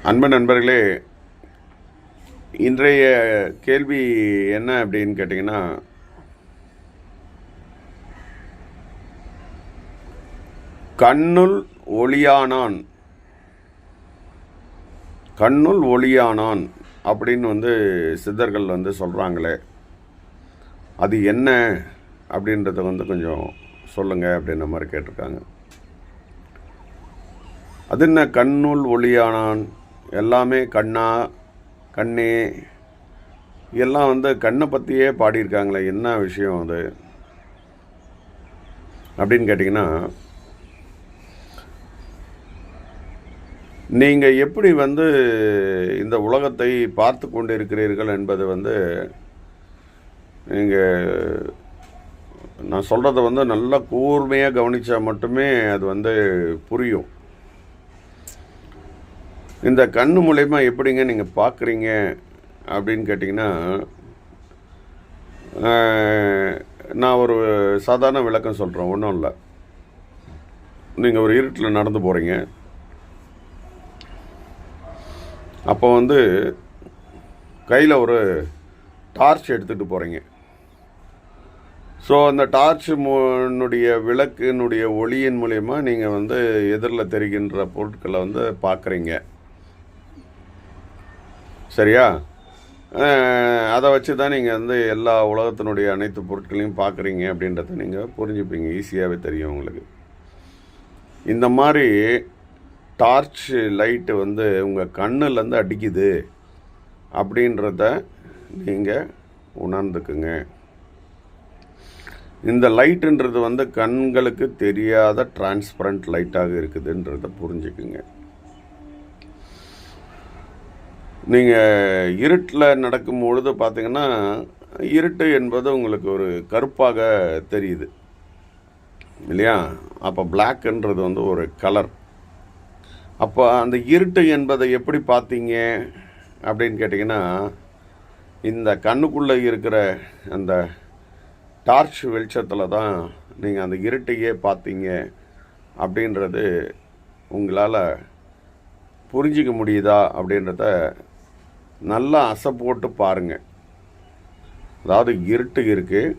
அன்பு நண்பர்களே, இன்றைய கேள்வி என்ன அப்படின்னு கேட்டிங்கன்னா, கண்ணுள் ஒளியானான் கண்ணுள் ஒளியானான் அப்படின்னு சித்தர்கள் சொல்கிறாங்களே, அது என்ன அப்படின்றத கொஞ்சம் சொல்லுங்கள் அப்படின்ற மாதிரி கேட்டிருக்காங்க. அது என்ன கண்ணுள் ஒளியானான்? எல்லாமே கண்ணா கண்ணே எல்லாம் கண்ணை பற்றியே பாடியிருக்காங்களே, என்ன விஷயம் அது அப்படின்னு கேட்டிங்கன்னா, நீங்கள் எப்படி இந்த உலகத்தை பார்த்து கொண்டு இருக்கிறீர்கள் என்பது நீங்கள் நான் சொல்கிறத நல்லா கூர்மையாக கவனித்தா மட்டுமே அது புரியும். இந்த கண்ணு மூலயமா எப்படிங்க நீங்கள் பார்க்குறீங்க அப்படின்னு கேட்டிங்கன்னா, நான் ஒரு சாதாரண விளக்கம் சொல்கிறேன். ஒன்றும் இல்லை, நீங்கள் ஒரு இருட்டில் நடந்து போகிறீங்க. அப்போ கையில் ஒரு டார்ச் எடுத்துகிட்டு போகிறீங்க. ஸோ அந்த டார்ச்சுனுடைய விளக்கினுடைய ஒளியின் மூலயமா நீங்கள் எதிரில் தெரிகின்ற பொருட்களை பார்க்குறீங்க. சரியா? அதை வச்சு தான் நீங்கள் எல்லா உலகத்தினுடைய அனைத்து பொருட்களையும் பார்க்குறீங்க அப்படின்றத நீங்கள் புரிஞ்சுப்பீங்க. ஈஸியாகவே தெரியும் உங்களுக்கு. இந்த மாதிரி டார்ச் லைட்டு உங்கள் கண்ணுலேருந்து அடிக்குது அப்படின்றத நீங்கள் உணர்ந்துக்குங்க. இந்த லைட்டுன்றது கண்களுக்கு தெரியாத டிரான்ஸ்பரண்ட் லைட்டாக இருக்குதுன்றத புரிஞ்சுக்குங்க. நீங்கள் இருட்டில் நடக்கும்பொழுது பார்த்தீங்கன்னா, இருட்டு என்பது உங்களுக்கு ஒரு கருப்பாக தெரியுது இல்லையா? அப்போ பிளாக்ன்றது ஒரு கலர். அப்போ அந்த இருட்டு என்பதை எப்படி பார்த்தீங்க அப்படின்னு கேட்டிங்கன்னா, இந்த கண்ணுக்குள்ளே இருக்கிற அந்த டார்ச் வெளிச்சத்தில் தான் நீங்கள் அந்த இருட்டையே பார்த்தீங்க அப்படின்றது உங்களால் புரிஞ்சிக்க முடியுதா அப்படின்றத நல்லா அசை போட்டு பாருங்கள். அதாவது இருட்டு இருக்குது,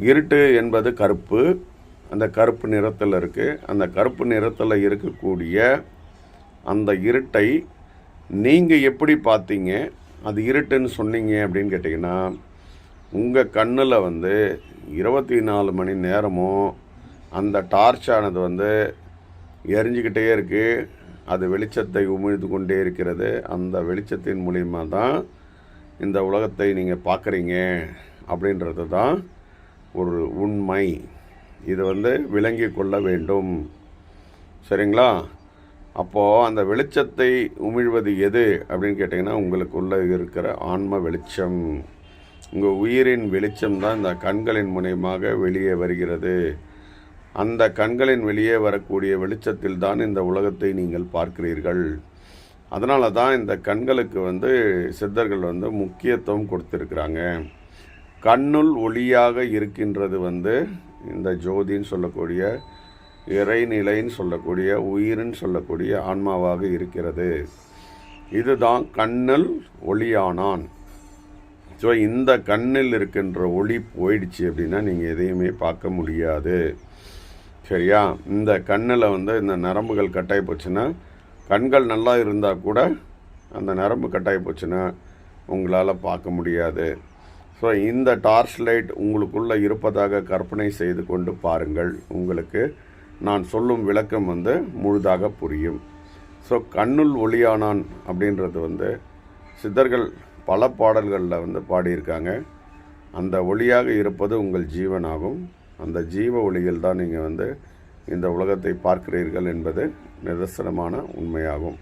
இருட்டு என்பது கருப்பு, அந்த கருப்பு நிறத்தில் இருக்குது. அந்த கருப்பு நிறத்தில் இருக்கக்கூடிய அந்த இருட்டை நீங்கள் எப்படி பார்த்தீங்க, அது இருட்டுன்னு சொன்னீங்க அப்படின்னு கேட்டிங்கன்னா, உங்கள் கண்ணில் 24 மணி நேரமும் அந்த டார்ச்சானது எரிஞ்சிக்கிட்டே இருக்குது. அது வெளிச்சத்தை உமிழ்ந்து கொண்டே இருக்கிறது. அந்த வெளிச்சத்தின் மூலிமா தான் இந்த உலகத்தை நீங்கள் பார்க்குறீங்க அப்படின்றது தான் ஒரு உண்மை. இது விளங்கி கொள்ள வேண்டும். சரிங்களா? அப்போது அந்த வெளிச்சத்தை உமிழ்வது எது அப்படின்னு கேட்டிங்கன்னா, உங்களுக்குள்ளே இருக்கிற ஆன்ம வெளிச்சம், உங்கள் உயிரின் வெளிச்சம் தான் இந்த கண்களின் மூலமாக வெளியே வருகிறது. அந்த கண்களின் வெளியே வரக்கூடிய வெளிச்சத்தில் தான் இந்த உலகத்தை நீங்கள் பார்க்கிறீர்கள். அதனால தான் இந்த கண்களுக்கு சித்தர்கள் முக்கியத்துவம் கொடுத்துருக்குறாங்க. கண்ணுள் ஒளியாக இருக்கின்றது இந்த ஜோதின்னு சொல்லக்கூடிய இறைநிலைன்னு சொல்லக்கூடிய உயிரின்னு சொல்லக்கூடிய ஆன்மாவாக இருக்கிறது. இதுதான் கண்ணில் ஒளியானான். ஸோ இந்த கண்ணில் இருக்கின்ற ஒளி போயிடுச்சு அப்படின்னா நீங்கள் எதையுமே பார்க்க முடியாது. சரியா? இந்த கண்ணில் இந்த நரம்புகள் கட்டாயி போச்சுன்னா, கண்கள் நல்லா இருந்தால் கூட அந்த நரம்பு கட்டாயி போச்சுன்னா உங்களால் பார்க்க முடியாது. ஸோ இந்த டார்ச் லைட் உங்களுக்குள்ளே இருப்பதாக கற்பனை செய்து கொண்டு பாருங்கள். உங்களுக்கு நான் சொல்லும் விளக்கம் முழுதாக புரியும். ஸோ கண்ணுள் ஒளியானான் அப்படின்றது சித்தர்கள் பல பாடல்களில் பாடியிருக்காங்க. அந்த ஒளியாக இருப்பது உங்கள் ஜீவனாகும். அந்த ஜீவ ஒளியில் தான் நீங்கள் இந்த உலகத்தை பார்க்கிறீர்கள் என்பது நிதர்சனமான உண்மையாகும்.